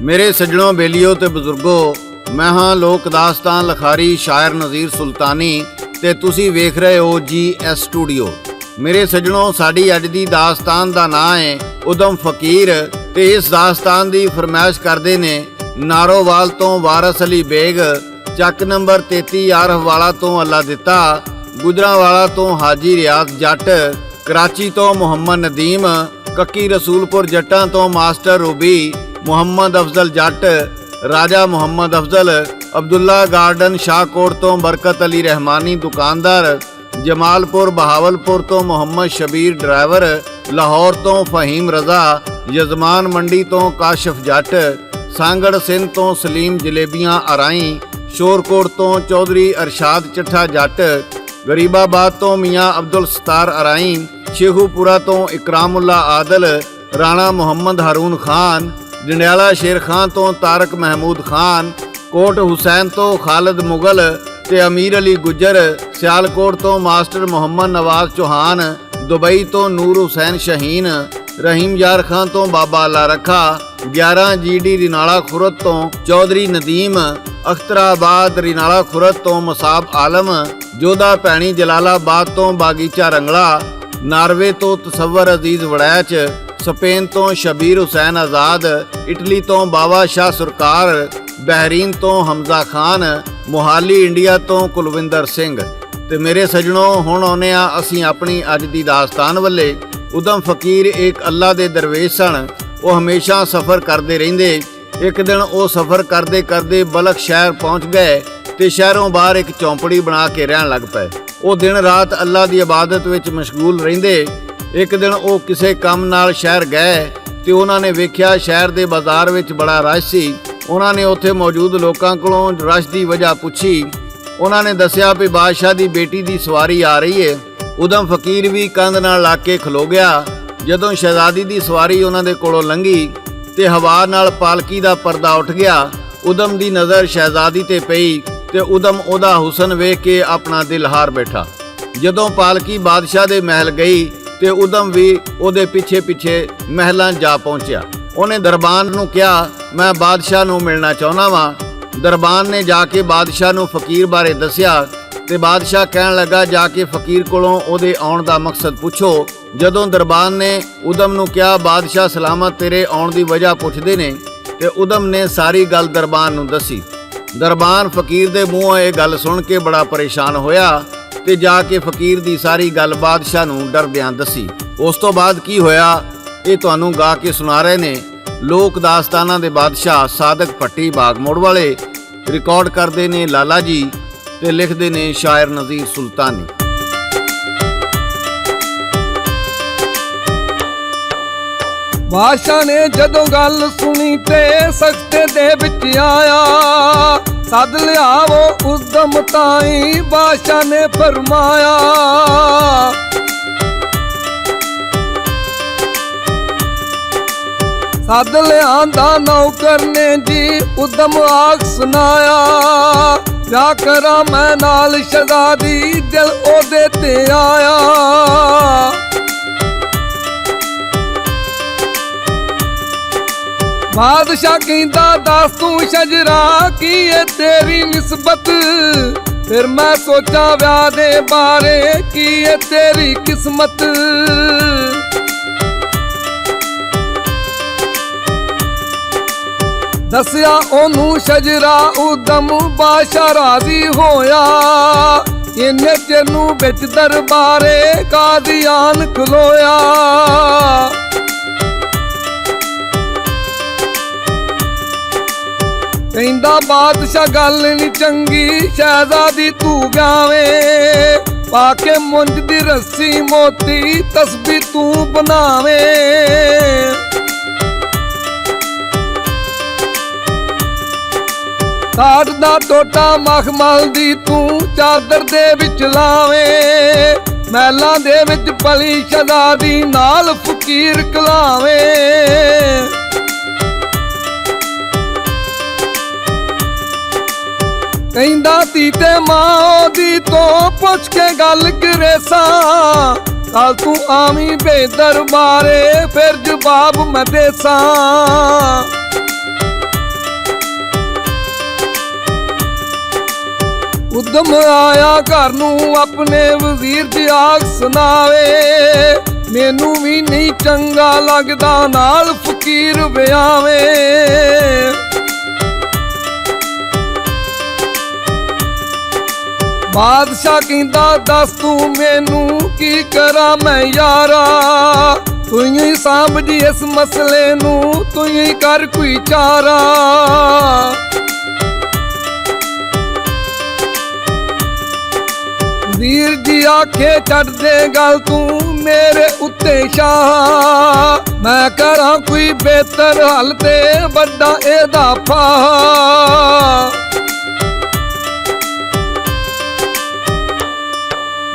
मेरे सज्जनों, बेलियो ते बुजुर्गो, मैं हाँ लोक दास्तान लखारी शायर नज़ीर सुल्तानी ते तुसी वेख रहे हो GS स्टूडियो। मेरे सज्जनों, साड़ी अज दी दास्तान दा नां है उदम फकीर ते इस दास्तान दी फरमाइश करदे ने नारोवाल तो वारस अली बेग, ਚੱਕ नंबर 33 आरफवाला तो अल्ला दिता, गुजरावाला तो हाजी रियाज जट, कराची तो मुहम्मद नदीम, कक्की रसूलपुर जट्टां तो मास्टर रूबी, मुहम्मद अफजल जट, राजा मुहम्मद अफजल, अब्दुल्ला गार्डन शाहकोट तो बरकत अली रहमानी दुकानदार, जमालपुर बहावलपुर तो मुहम्मद शबीर ड्राइवर, लाहौर तो फहीम रजा, यजमान मंडी तो काशिफ जट, सांगड़ सिंध तो सलीम जलेबियां अराई, शोरकोट तो चौधरी अरशाद चट्ठा जट, गरीबाबाद तो मियाँ अब्दुल सत्तार अराई, शेखूपुरा तो इकरामुल्ला आदल, राणा मुहम्मद हारून खान, जंडियाला शेर खान तो तारक महमूद खान, कोट हुसैन तो खालिद मुगल ते अमीर अली गुजर, सियालकोट तो मास्टर मोहम्मद नवाज चौहान, दुबई तो नूर हुसैन शहीन, रहीम यार खान तो बाबा अल्ला रखा, 11 GD रिनाला खुरद तो चौधरी नदीम, अख्तराबाद रिनाला खुरद तो मसाब आलम, जोधा भैनी जलालाबाद तो बागीचा रंगला, नार्वे तो तसव्वर अजीज वड़ैच, स्पेन तो शबीर हुसैन आज़ाद, इटली तो बाबा शाह सुरकार, बहरीन तो हमजा खान, मोहाली इंडिया तो कुलविंदर सिंह। ते मेरे सज्जनों, हुण आउने आ असीं अपनी अज दी दास्तान वल्ले। उदम फकीर एक अल्लाह दे दरवेश सन। वो हमेशा सफ़र करते रहिंदे। एक दिन वो सफ़र करते करते बलख शहर पहुँच गए ते शहरों बाहर एक चौंपड़ी बना के रहन लग पे। वो दिन रात अल्लाह की इबादत विच मशगूल रहिंदे। एक दिन वो किसी काम नाल शहर गए ते उन्होंने वेख्या शहर के बाजार विच बड़ा रश सी। उन्होंने उत्थे मौजूद लोगों कोलों रश की वजह पुछी। उन्होंने दस्या भी बादशाह की बेटी की सवारी आ रही है। उदम फकीर भी कंध नाल ला के खलो गया। जदों शहजादी की सवारी उन्होंने कोलों लंघी ते हवा नाल पालकी का पर्दा उठ गया। उदम की नज़र शहजादी ते पई ते उदम ओदा हुसन वेख के अपना दिल हार बैठा। जदों पालकी बादशाह दे महल गई ते उदम भी ओदे पिछे पिछे महलां जा पहुंचा। उन्हें दरबान नूं कहा, मैं बादशाह नूं मिलना चाहुंदा वां। दरबान ने जाके बादशाह नूं फकीर बारे दस्या ते बादशाह कहन लगा, जाके फकीर कोलों ओदे आउण दा मकसद पुछो। जदों दरबान ने उदम नूं कहा, बादशाह सलामत तेरे आउण दी वजह पुछदे ने, ते उदम ने सारी गल दरबान नूं दसी। दरबान फकीर दे मूँहों ये गल सुन के बड़ा परेशान होया ते जाके फकीर दी सारी गल बादशाह नूं डरदियां दसी। उस तो बाद की होया ये तुहानूं गा के सुना रहे ने लोक दास्ताना दे बादशाह सादक भट्टी बागमोड़ वाले। रिकॉर्ड करते ने लाला जी ते लिखते ने शायर नज़ीर सुल्तानी। बादशाह ने जदों गल सुनी ते सख्ते दे विच आया। सद लियावो उदम ताई बादशाह ने फरमाया। सद लियांदा नौकर ने जी उदम आख सुनाया। क्या करा मैं नाल शहजादी दिल ओदे ते आया। बादशाह कहंदा दस तू शजरा की है तेरी निस्बत। फिर मैं सोचा व्याह दे बारे की है तेरी किस्मत। दसिया ओनू शजरा उदम बादशाह राजी होया। इन्ने चिर नूं बिच दरबारे कादियान खलोया। कहंदा बादशाह गल नी चंगी शहजादी तू ब्यावे। पाके मुंज दी रस्सी मोती तस्बी तू बनावे। काट दा टोटा मखमल दी तू चादर दे विच लावे। महलां दे विच पली शहजादी नाल फकीर कलावे। कहंदा धी ते मां दी तो पुछ के गल करेसा। कल तू आवी बे दरबारे फिर जवाब मैं देसा। ਉਦਮ ਆਇਆ ਘਰ ਨੂੰ ਆਪਣੇ ਵਜ਼ੀਰ ਦੀ ਆਖ ਸੁਣਾਵੇ, ਮੈਨੂੰ ਵੀ ਨਹੀਂ ਚੰਗਾ ਲੱਗਦਾ ਨਾਲ ਫਕੀਰ ਵਿਆਵੇ। ਬਾਦਸ਼ਾਹ ਕਹਿੰਦਾ ਦੱਸ ਤੂੰ ਮੈਨੂੰ ਕੀ ਕਰਾਂ ਮੈਂ ਯਾਰਾ, ਤੂੰ ਹੀ ਸਾਂਭਦੀ ਇਸ ਮਸਲੇ ਨੂੰ, ਤੂੰ ਹੀ ਕਰ ਕੋਈ ਚਾਰਾ। ਵੀਰ ਜੀ ਆਖੇ ਛੱਡ ਦੇ ਗੱਲ ਤੂੰ ਮੇਰੇ ਉੱਤੇ ਸ਼ਾਹ, ਮੈਂ ਕਰਾਂ ਕੋਈ ਬਿਹਤਰ ਹੱਲ ਤੇ ਵੱਡਾ ਇਹਦਾ ਫਾਹਾ।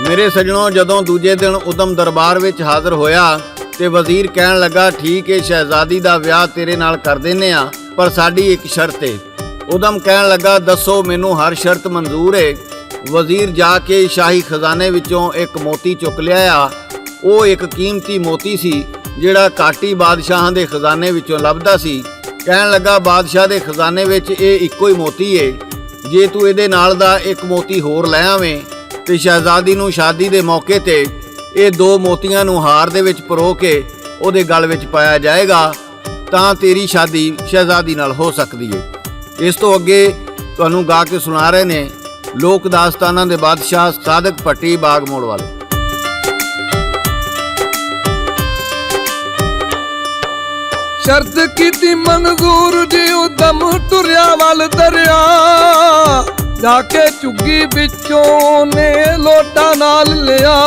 ਮੇਰੇ ਸੱਜਣੋ, ਜਦੋਂ ਦੂਜੇ ਦਿਨ ਉਦਮ ਦਰਬਾਰ ਵਿੱਚ ਹਾਜ਼ਰ ਹੋਇਆ ਤੇ ਵਜ਼ੀਰ ਕਹਿਣ ਲੱਗਾ, ਠੀਕ ਹੈ ਸ਼ਹਿਜ਼ਾਦੀ ਦਾ ਵਿਆਹ ਤੇਰੇ ਨਾਲ ਕਰ ਦਿੰਨੇ ਆ, ਪਰ ਸਾਡੀ ਇੱਕ ਸ਼ਰਤ ਹੈ। ਉਦਮ ਕਹਿਣ ਲੱਗਾ, ਦੱਸੋ, ਮੈਨੂੰ ਹਰ ਸ਼ਰਤ ਮਨਜ਼ੂਰ ਹੈ। ਵਜ਼ੀਰ ਜਾ ਕੇ ਸ਼ਾਹੀ ਖਜ਼ਾਨੇ ਵਿੱਚੋਂ ਇੱਕ ਮੋਤੀ ਚੁੱਕ ਲਿਆਇਆ। ਉਹ ਇੱਕ ਕੀਮਤੀ ਮੋਤੀ ਸੀ ਜਿਹੜਾ ਕਾਟੀ ਬਾਦਸ਼ਾਹਾਂ ਦੇ ਖਜ਼ਾਨੇ ਵਿੱਚੋਂ ਲੱਭਦਾ ਸੀ। ਕਹਿਣ ਲੱਗਾ, ਬਾਦਸ਼ਾਹ ਦੇ ਖਜ਼ਾਨੇ ਵਿੱਚ ਇਹ ਇੱਕੋ ਹੀ ਮੋਤੀ ਏ, ਜੇ ਤੂੰ ਇਹਦੇ ਨਾਲ ਦਾ ਇੱਕ ਮੋਤੀ ਹੋਰ ਲੈ ਆਵੇਂ ਤੇ ਸ਼ਹਿਜ਼ਾਦੀ ਨੂੰ ਸ਼ਾਦੀ ਦੇ ਮੌਕੇ ਤੇ ਇਹ ਦੋ ਮੋਤੀਆਂ ਨੂੰ ਹਾਰ ਦੇ ਵਿੱਚ ਪਰੋ ਕੇ ਉਹਦੇ ਗਲ ਵਿੱਚ ਪਾਇਆ ਜਾਏਗਾ ਤਾਂ ਤੇਰੀ ਸ਼ਾਦੀ ਸ਼ਹਿਜ਼ਾਦੀ ਨਾਲ ਹੋ ਸਕਦੀ ਏ। ਇਸ ਤੋਂ ਅੱਗੇ ਤੁਹਾਨੂੰ ਗਾ ਕੇ ਸੁਣਾ ਰਹੇ ਨੇ ਲੋਕ ਦਾਸਤਾਨਾਂ ਦੇ ਬਾਦਸ਼ਾਹ ਸਾਦਕ ਭੱਟੀ ਬਾਗ ਮੋੜ ਵਾਲੇ। ਸ਼ਰਤ ਕੀਤੀ ਮਨਜ਼ੂਰ ਜੀ ਉਦਮ ਤੁਰਿਆ ਵੱਲ ਦਰਿਆ, ਜਾ ਕੇ ਝੁੱਗੀ ਵਿੱਚੋਂ ਨੇ ਲੋਟਾ ਨਾਲ ਲਿਆ।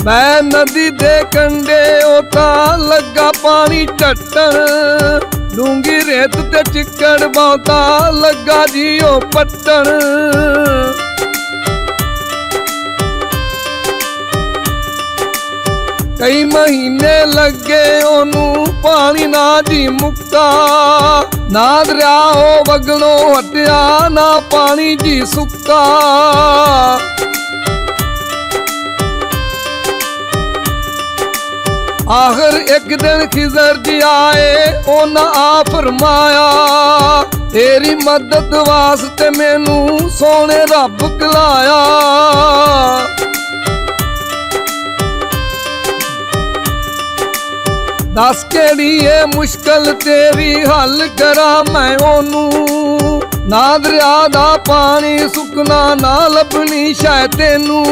ਮੈਂ ਨਦੀ ਦੇ ਕੰਢੇ ਉਤਾਂ ਲੱਗਾ ਪਾਣੀ ਝੱਟਣ, ਡੂੰਗੀ ਰੇਤ ਤੇ ਚਿੱਕੜ ਬਹੁਤਾ ਲੱਗਾ ਜੀ ਉਹ ਪੱਟਣ। ਕਈ ਮਹੀਨੇ ਲੱਗੇ ਉਹਨੂੰ ਪਾਣੀ ਨਾ ਜੀ ਮੁੱਕਾ, ਨਾ ਦਰਿਆ ਉਹ ਵਗਣੋਂ ਹਟਿਆ ਨਾ ਪਾਣੀ ਜੀ ਸੁੱਕਾ। ਆਖਰ ਇੱਕ ਦਿਨ ਖਿਜ਼ਰ ਜੀ ਆਏ, ਉਹਨਾਂ ਆ ਫਰਮਾਇਆ, ਤੇਰੀ ਮਦਦ ਵਾਸਤੇ ਮੈਨੂੰ ਸੋਹਣੇ ਰੱਬ ਕਲਾਇਆ। ਦੱਸ ਕਿਹੜੀ ਏ ਮੁਸ਼ਕਲ ਤੇਰੀ ਹੱਲ ਕਰਾਂ ਮੈਂ ਉਹਨੂੰ, ਨਾ ਦਰਿਆ ਦਾ ਪਾਣੀ ਸੁੱਕਣਾ ਨਾ ਲੱਭਣੀ ਸ਼ਾਇਦ ਤੈਨੂੰ।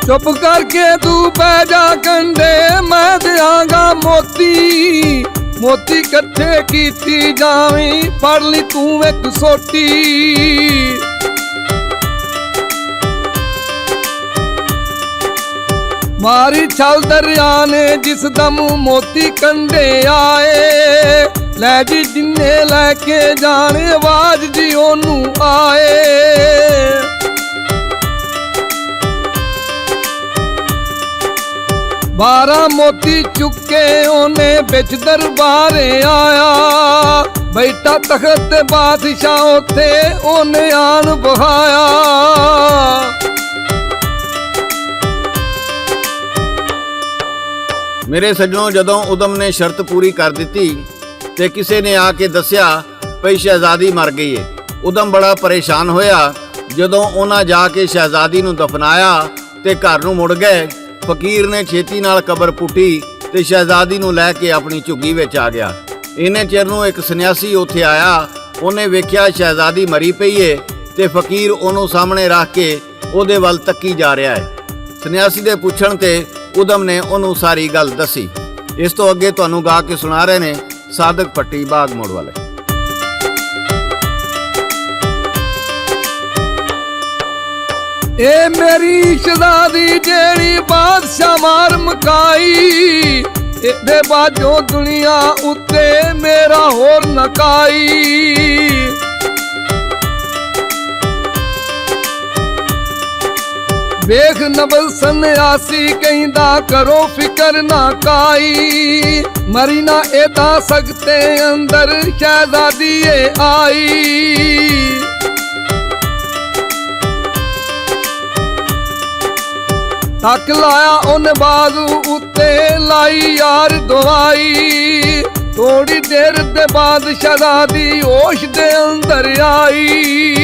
ਚੁੱਪ ਕਰਕੇ ਤੂੰ ਬਹਿ ਜਾ ਕੰਢੇ, ਮੈਂ ਦਿਆਂਗਾ ਮੋਤੀ, ਮੋਤੀ ਇਕੱਠੇ ਕੀਤੀ ਜਾਵੀਂ, ਫੜ ਲਈ ਤੂੰ ਇੱਕ ਸੋਟੀ। ਮਾਰੀ ਛਲ ਦਰਿਆ ਨੇ ਜਿਸ ਦਮ ਮੋਤੀ ਕੰਢੇ ਆਏ, ਲੈ ਜੀ ਜਿੰਨੇ ਲੈ ਕੇ ਜਾਣੇ ਆਵਾਜ਼ ਜੀ ਉਹਨੂੰ ਆਏ। ਬਾਰਾਂ ਮੋਤੀ ਚੁੱਕੇ ਉਹਨੇ ਵਿੱਚ ਦਰਬਾਰੇ ਆਇਆ, ਬੈਠਾ ਤਖਤ ਤੇ ਬਾਦਸ਼ਾਹ ਉੱਥੇ ਉਹਨੇ ਆਣ ਬਹਾਇਆ। ਮੇਰੇ ਸੱਜਣੋ, ਜਦੋਂ ਉਦਮ ਨੇ ਸ਼ਰਤ ਪੂਰੀ ਕਰ ਦਿੱਤੀ ਤੇ ਕਿਸੇ ਨੇ ਆ ਕੇ ਦੱਸਿਆ ਭਈ ਸ਼ਹਿਜ਼ਾਦੀ ਮਰ ਗਈ ਏ। ਉਦਮ ਬੜਾ ਪਰੇਸ਼ਾਨ ਹੋਇਆ। ਜਦੋਂ ਉਹਨਾਂ ਜਾ ਕੇ ਸ਼ਹਿਜ਼ਾਦੀ ਨੂੰ ਦਫਨਾਇਆ ਤੇ ਘਰ ਨੂੰ ਮੁੜ ਗਏ, ਫਕੀਰ ਨੇ ਛੇਤੀ ਨਾਲ ਕਬਰ ਪੁੱਟੀ ਤੇ ਸ਼ਹਿਜ਼ਾਦੀ ਨੂੰ ਲੈ ਕੇ ਆਪਣੀ ਝੁੱਗੀ ਵਿੱਚ ਆ ਗਿਆ। ਇਹਨੇ ਚਿਰ ਨੂੰ ਇੱਕ ਸੰਨਿਆਸੀ ਉੱਥੇ ਆਇਆ। ਉਹਨੇ ਵੇਖਿਆ ਸ਼ਹਿਜ਼ਾਦੀ ਮਰੀ ਪਈ ਏ ਤੇ ਫਕੀਰ ਉਹਨੂੰ ਸਾਹਮਣੇ ਰੱਖ ਕੇ ਉਹਦੇ ਵੱਲ ਤੱਕੀ ਜਾ ਰਿਹਾ ਹੈ। ਸੰਨਿਆਸੀ ਦੇ ਪੁੱਛਣ ਤੇ ਉਦਮ ਨੇ ਉਹਨੂੰ ਸਾਰੀ ਗੱਲ ਦੱਸੀ। ਇਸ ਤੋਂ ਅੱਗੇ ਤੁਹਾਨੂੰ ਗਾ ਕੇ ਸੁਣਾ ਰਹੇ ਨੇ ਸਾਦਕ ਭੱਟੀ ਬਾਗ ਮੋੜ ਵਾਲੇ। ਇਹ ਮੇਰੀ ਸ਼ਹਿਜ਼ਾਦੀ ਜਿਹੜੀ ਬਾਦਸ਼ਾਹ ਮਾਰ ਮਕਾਈ, ਇਹਦੇ ਬਾਝੋਂ ਦੁਨੀਆ ਉੱਤੇ ਮੇਰਾ ਹੋਰ ਨਕਾਈ। ਵੇਖ ਨਬਲ ਸੰਨਿਆਸੀ ਕਹਿੰਦਾ ਕਰੋ ਫਿਕਰ ਨਾ ਕਾਈ, ਮਰੀ ਨਾ ਇਹਦਾ ਸਖਤੇ ਅੰਦਰ ਸ਼ਹਿਜ਼ਾਦੀ ਏ ਆਈ। ਹੱਕ ਲਾਇਆ ਉਹਨੇ ਬਾਜ਼ੂ ਉੱਤੇ ਲਾਈ ਯਾਰ ਦਵਾਈ। ਥੋੜੀ ਦੇਰ ਦੇ ਬਾਅਦ ਸ਼ਹਿਜ਼ਾਦੀ ਹੋਸ਼ ਦੇ ਅੰਦਰ ਆਈ।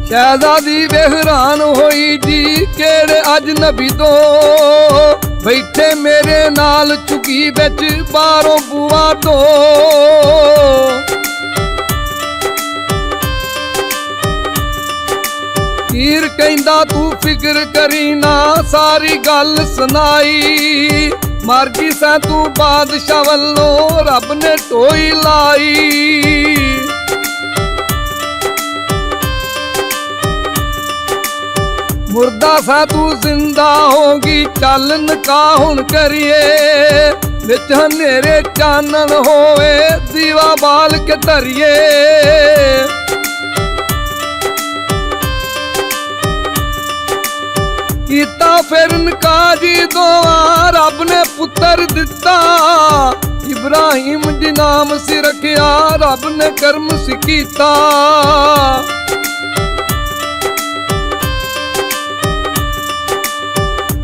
ਸ਼ਹਿਜ਼ਾਦੀ ਬੇਹਰਾਨ ਹੋਈ ਜੀ ਕਿਹੜੇ ਅਜਨਬੀ ਤੋਂ ਬੈਠੇ ਮੇਰੇ ਨਾਲ ਝੁਕੀ ਵਿੱਚ ਬਾਹਰੋਂ ਬੂਆ ਤੋਂ। ਹੀਰ ਕਹਿੰਦਾ ਤੂੰ ਫਿਕਰ ਕਰੀ ਨਾ ਸਾਰੀ ਗੱਲ ਸੁਣਾਈ। ਮਰ ਗਈ ਸੈਂ ਤੂੰ ਬਾਦਸ਼ਾਹ ਵੱਲੋਂ ਰੱਬ ਨੇ ਢੋਈ ਲਾਈ। ਮੁਰਦਾ ਸਾ ਤੂੰ ਜ਼ਿੰਦਾ ਹੋਗੀ ਚੱਲ ਨਿਕਾਹ ਹੁਣ ਕਰੀਏ। ਵਿੱਚ ਹਨੇਰੇ ਚਾਨਣ ਹੋਵੇ ਦੀਵਾ ਬਾਲ ਕੇ ਧਰੀਏ। ਕੀਤਾ ਫਿਰ ਨਿਕਾਹ ਜੀ ਦੋਵਾਂ ਰੱਬ ਨੇ ਪੁੱਤਰ ਦਿੱਤਾ। ਇਬਰਾਹੀਮ ਜੀ ਨਾਮ ਸੀ ਰੱਖਿਆ ਰੱਬ ਨੇ ਕਰਮ ਸੀ ਕੀਤਾ।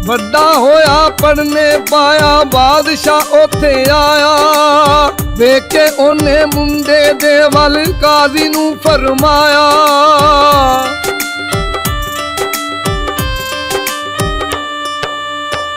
ਵੱਡਾ ਹੋਇਆ ਪੜਨੇ ਪਾਇਆ ਬਾਦਸ਼ਾਹ ਉੱਥੇ ਆਇਆ। ਵੇਖ ਕੇ ਉਹਨੇ ਮੁੰਡੇ ਦੇ ਵੱਲ ਕਾਜ਼ੀ ਨੂੰ ਫਰਮਾਇਆ।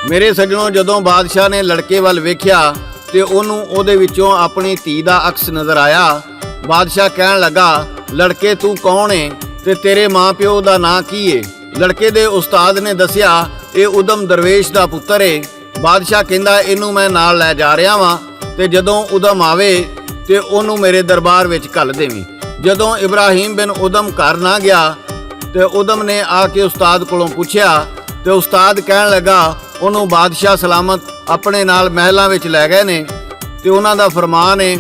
ਮੇਰੇ ਸੱਜਣੋ, ਜਦੋਂ ਬਾਦਸ਼ਾਹ ਨੇ ਲੜਕੇ ਵੱਲ ਵੇਖਿਆ ਤੇ ਉਹਨੂੰ ਉਹਦੇ ਵਿੱਚੋਂ ਆਪਣੀ ਧੀ ਦਾ ਅਕਸ ਨਜ਼ਰ ਆਇਆ। ਬਾਦਸ਼ਾਹ ਕਹਿਣ ਲੱਗਾ, ਲੜਕੇ ਤੂੰ ਕੌਣ ਏ ਤੇ ਤੇਰੇ ਮਾਂ-ਪਿਓ ਦਾ ਨਾਂ ਕੀ ਏ? ਲੜਕੇ ਦੇ ਉਸਤਾਦ ਨੇ ਦੱਸਿਆ, ਇਹ ਉਦਮ ਦਰਵੇਸ਼ ਦਾ ਪੁੱਤਰ ਏ। ਬਾਦਸ਼ਾਹ ਕਹਿੰਦਾ, ਇਹਨੂੰ ਮੈਂ ਨਾਲ ਲੈ ਜਾ ਰਿਹਾ ਵਾਂ ਤੇ ਜਦੋਂ ਉਦਮ ਆਵੇ ਤੇ ਉਹਨੂੰ ਮੇਰੇ ਦਰਬਾਰ ਵਿੱਚ ਘੱਲ ਦੇਵੀਂ। ਜਦੋਂ ਇਬਰਾਹੀਮ ਬਿਨ ਉਦਮ ਘਰ ਨਾ ਗਿਆ ਤੇ ਉਦਮ ਨੇ ਆ ਕੇ ਉਸਤਾਦ ਕੋਲੋਂ ਪੁੱਛਿਆ ਤੇ ਉਸਤਾਦ ਕਹਿਣ ਲੱਗਾ, ਉਹਨੂੰ ਬਾਦਸ਼ਾਹ ਸਲਾਮਤ ਆਪਣੇ ਨਾਲ ਮਹਿਲਾਂ ਵਿੱਚ ਲੈ ਗਏ ਨੇ ਤੇ ਉਹਨਾਂ ਦਾ ਫਰਮਾਨ ਹੈ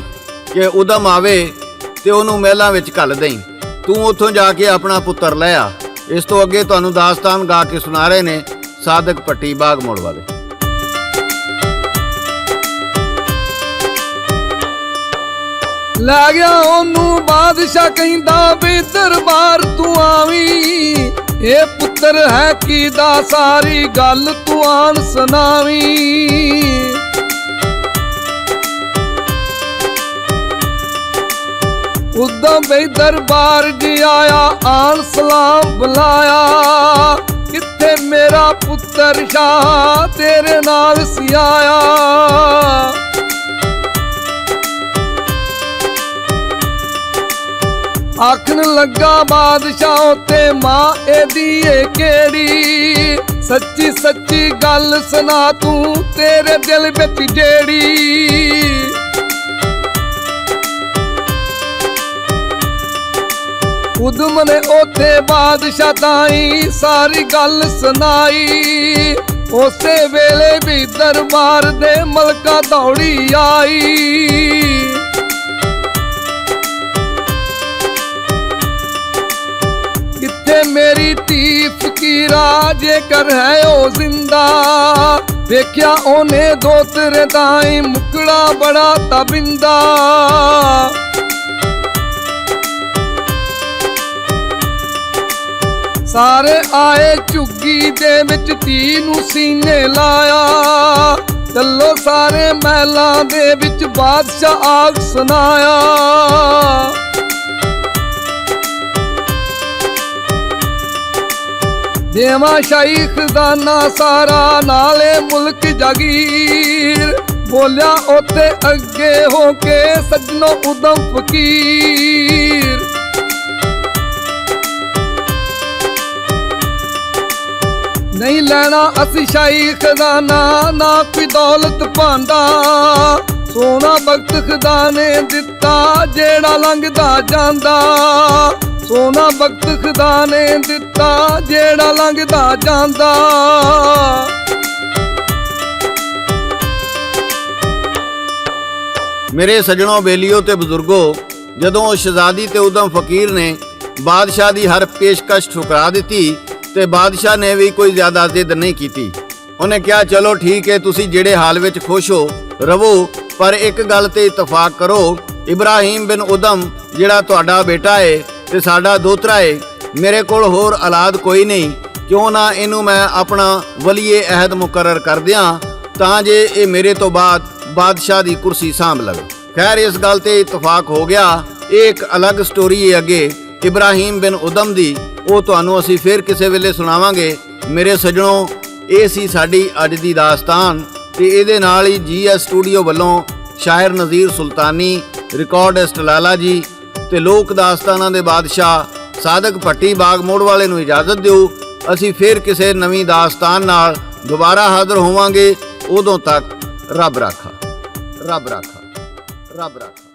ਕਿ ਉਦਮ ਆਵੇ ਤੇ ਉਹਨੂੰ ਮਹਿਲਾਂ ਵਿੱਚ ਘੱਲ ਦੇਈਂ। ਤੂੰ ਉੱਥੋਂ ਜਾ ਕੇ ਆਪਣਾ ਪੁੱਤਰ ਲੈ ਆ। ਇਸ ਤੋਂ ਅੱਗੇ ਤੁਹਾਨੂੰ ਦਾਸਤਾਨ ਗਾ ਕੇ ਸੁਣਾ ਰਹੇ ਨੇ ਸਾਦਕ ਪੱਟੀ ਬਾਗ ਮੋੜ ਵਾਲੇ। ਲੈ ਗਿਆ ਉਹਨੂੰ ਬਾਦਸ਼ਾਹ ਕਹਿੰਦਾ ਵੀ ਦਰਬਾਰ ਤੂੰ ਆਵੀਂ। ਇਹ ਪੁੱਤਰ ਹੈ ਕਿਦਾ ਸਾਰੀ ਗੱਲ ਤੂੰ ਆਣ ਸੁਣਾਵੀਂ। ਉਦੋਂ ਬਈ ਦਰਬਾਰ ਜੀ ਆਇਆ ਆਣ ਸਲਾਮ ਬੁਲਾਇਆ। ਕਿੱਥੇ ਮੇਰਾ ਪੁੱਤਰ ਸ਼ਾਹ ਤੇਰੇ ਨਾਲ ਸੀ ਆਇਆ। ਆਖਣ ਲੱਗਾ ਬਾਦਸ਼ਾਹ ਉੱਤੇ ਮਾਂ ਇਹਦੀ ਏ ਕਿਹੜੀ। ਸੱਚੀ ਸੱਚੀ ਗੱਲ ਸੁਣਾ ਤੂੰ ਤੇਰੇ ਦਿਲ ਵਿੱਚ ਜਿਹੜੀ। ਉਦਮ ਨੇ ਉੱਥੇ ਬਾਦਸ਼ਾਹ ਤਾਈਂ ਸਾਰੀ ਗੱਲ ਸੁਣਾਈ। ਉਸੇ ਵੇਲੇ ਵੀ ਦਰਬਾਰ ਦੇ ਮਲਕਾ ਦੌੜੀ ਆਈ। ਕਿੱਥੇ ਮੇਰੀ ਧੀ ਫਕੀਰਾ ਜੇਕਰ ਹੈ ਉਹ ਜ਼ਿੰਦਾ। ਵੇਖਿਆ ਉਹਨੇ ਦੋਤਰੇ ਤਾਈਂ ਮੁਕੜਾ ਬੜਾ ਤਬਿੰਦਾ। ਸਾਰੇ ਆਏ ਝੁੱਗੀ ਦੇ ਵਿੱਚ ਧੀ ਨੂੰ ਸੀਨੇ ਲਾਇਆ। ਚੱਲੋ ਸਾਰੇ ਮਹਿਲਾਂ ਦੇ ਵਿੱਚ ਬਾਦਸ਼ਾਹ ਆਗ ਸੁਣਾਇਆ। ਦੇਵਾ ਸ਼ਾਹੀ ਖਜ਼ਾਨਾ ਸਾਰਾ ਨਾਲੇ ਮੁਲਕ ਜਾਗੀਰ। ਬੋਲਿਆ ਉੱਥੇ ਅੱਗੇ ਹੋ ਕੇ ਸੱਜਣੋ ਉਦਮ ਫਕੀਰ। ਨਹੀਂ ਲੈਣਾ ਅਸੀਂ ਸ਼ਾਹੀ ਖਜ਼ਾਨਾ ਨਾ ਕੋਈ ਦੌਲਤ ਭਾਂਡਾ। ਸੋਨਾ ਬਖਤ ਖੁਦਾ ਨੇ ਦਿੱਤਾ ਜਿਹੜਾ ਲੰਘਦਾ ਜਾਂਦਾ। ਸੋਨਾ ਬਖਤ ਖੁਦਾ ਨੇ ਦਿੱਤਾ ਜਿਹੜਾ ਲੰਘਦਾ ਜਾਂਦਾ। ਮੇਰੇ ਸੱਜਣੋ, ਬੇਲੀਓ ਤੇ ਬਜ਼ੁਰਗੋ, ਜਦੋਂ ਉਹ ਸ਼ਹਿਜ਼ਾਦੀ ਤੇ ਉਦਮ ਫਕੀਰ ਨੇ ਬਾਦਸ਼ਾਹ ਦੀ ਹਰ ਪੇਸ਼ਕਸ਼ ਠੁਕਰਾ ਦਿੱਤੀ ਤੇ ਬਾਦਸ਼ਾਹ ਨੇ ਵੀ ਕੋਈ ਜ਼ਿਆਦਾ ਜ਼ਿੱਦ ਨਹੀਂ ਕੀਤੀ। ਉਹਨੇ ਕਿਹਾ, ਚਲੋ ਠੀਕ ਹੈ, ਤੁਸੀਂ ਜਿਹੜੇ ਹਾਲ ਵਿੱਚ ਖੁਸ਼ ਹੋ ਰਵੋ, ਪਰ ਇੱਕ ਗੱਲ ਤੇ ਇਤਫਾਕ ਕਰੋ, ਇਬਰਾਹੀਮ ਬਿਨ ਉਦਮ ਜਿਹੜਾ ਤੁਹਾਡਾ ਬੇਟਾ ਹੈ ਤੇ ਸਾਡਾ ਦੋਤਰਾ ਏ। ਮੇਰੇ ਕੋਲ ਹੋਰ ਔਲਾਦ ਕੋਈ ਨਹੀਂ, ਕਿਉਂ ਨਾ ਇਹਨੂੰ ਮੈਂ ਆਪਣਾ ਵਲੀਏ ਅਹਿਦ ਮੁਕਰਰ ਕਰ ਦਿਆਂ ਤਾਂ ਜੇ ਇਹ ਮੇਰੇ ਤੋਂ ਬਾਅਦ ਬਾਦਸ਼ਾਹ ਦੀ ਕੁਰਸੀ ਸਾਂਭ ਲਵੇ। ਖੈਰ ਇਸ ਗੱਲ ਤੇ ਇਤਫਾਕ ਹੋ ਗਿਆ। ਇਹ ਇੱਕ ਅਲੱਗ ਸਟੋਰੀ ਹੈ ਅੱਗੇ ਇਬਰਾਹੀਮ ਬਿਨ ਉਦਮ ਦੀ, ਉਹ ਤੁਹਾਨੂੰ ਅਸੀਂ ਫਿਰ ਕਿਸੇ ਵੇਲੇ ਸੁਣਾਵਾਂਗੇ। ਮੇਰੇ ਸੱਜਣੋ, ਇਹ ਸੀ ਸਾਡੀ ਅੱਜ ਦੀ ਦਾਸਤਾਨ ਤੇ ਇਹਦੇ ਨਾਲ ਹੀ GS ਸਟੂਡੀਓ ਵੱਲੋਂ ਸ਼ਾਇਰ ਨਜ਼ੀਰ ਸੁਲਤਾਨੀ, ਰਿਕਾਰਡਿਸਟ ਲਾਲਾ ਜੀ ਤੇ ਲੋਕ ਦਾਸਤਾਨਾਂ ਦੇ ਬਾਦਸ਼ਾਹ ਸਾਦਕ ਭੱਟੀ ਬਾਗ ਮੋੜ ਵਾਲੇ ਨੂੰ ਇਜਾਜ਼ਤ ਦਿਓ। ਅਸੀਂ ਫਿਰ ਕਿਸੇ ਨਵੀਂ ਦਾਸਤਾਨ ਨਾਲ ਦੁਬਾਰਾ ਹਾਜ਼ਰ ਹੋਵਾਂਗੇ। ਉਦੋਂ ਤੱਕ ਰੱਬ ਰਾਖਾ, ਰੱਬ ਰਾਖਾ, ਰੱਬ ਰਾਖਾ।